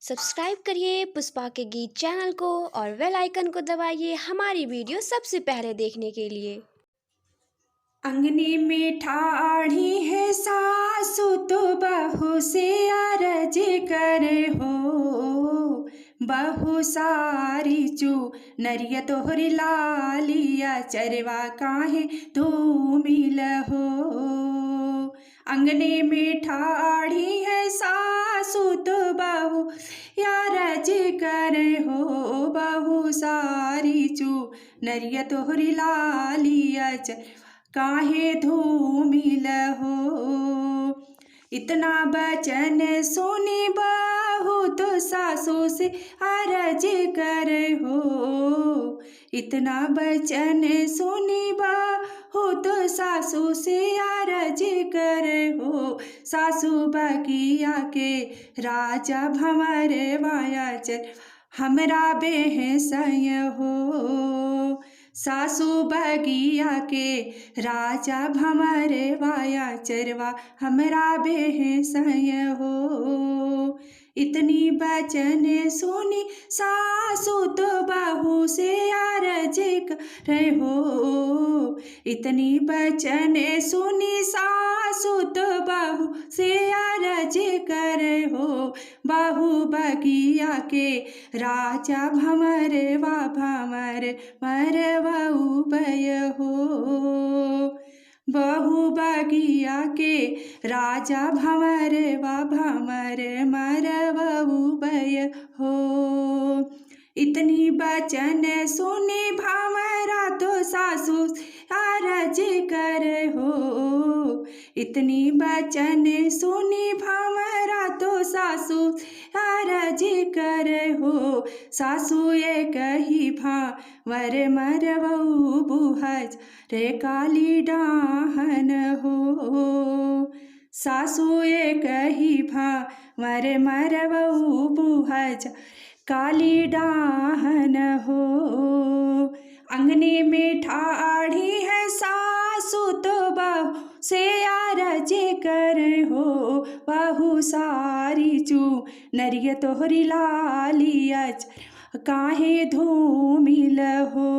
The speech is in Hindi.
सब्सक्राइब करिए पुष्पा के गीत चैनल को और बेल आइकन को दबाइए हमारी वीडियो सबसे पहले देखने के लिए। अंगने में ठाढ़ी है सासु तो बहू से अरज करे हो। बहू सारी चू नरिया तोहरी लालिया चरवा काहे तू मिल हो। अंगने में ठाढ़ी है सासु तो बहू अरज करे हो। बहू सारी चू नरिया तोहरी लालिया काहे धूमिल हो। इतना बचन सुनी बहू तो सासू से अरज करे हो। इतना बचन सुनी बहू तो सासू से अरज करे हो। सासू बगिया के राजा भंवर वाया चर हमरा बेहसय हो। सासू बगिया के राजा भंवर वाया चरवा हमरा बेहसय हो। इतनी बचन सुनी सासू तो बहू से अरज करे हो। इतनी बचन सुनी सासू तो बहू से अरज करे हो। बहू बगिया के राजा भंवर वा भंवर मरवाऊ बय हो। बहू बगिया के राजा भंवर वा भंवर मरवाऊ बय हो। इतनी बचन सुनी भंवरा तो सासू अरज करे हो। इतनी बचन सुनी भंवरा तो सासू अरज करे हो। सासू ये कही भांवर मरवऊ बुहज रे काली डाहन हो। सासू ये कही भांवर मरवऊ बुहज काली डाहन हो। अंगने में ठाढ़ी है सासू तो बहू से अरज करे हो। बहू सारी चू नरिया तोहरी लालिया काहे धूमिल हो।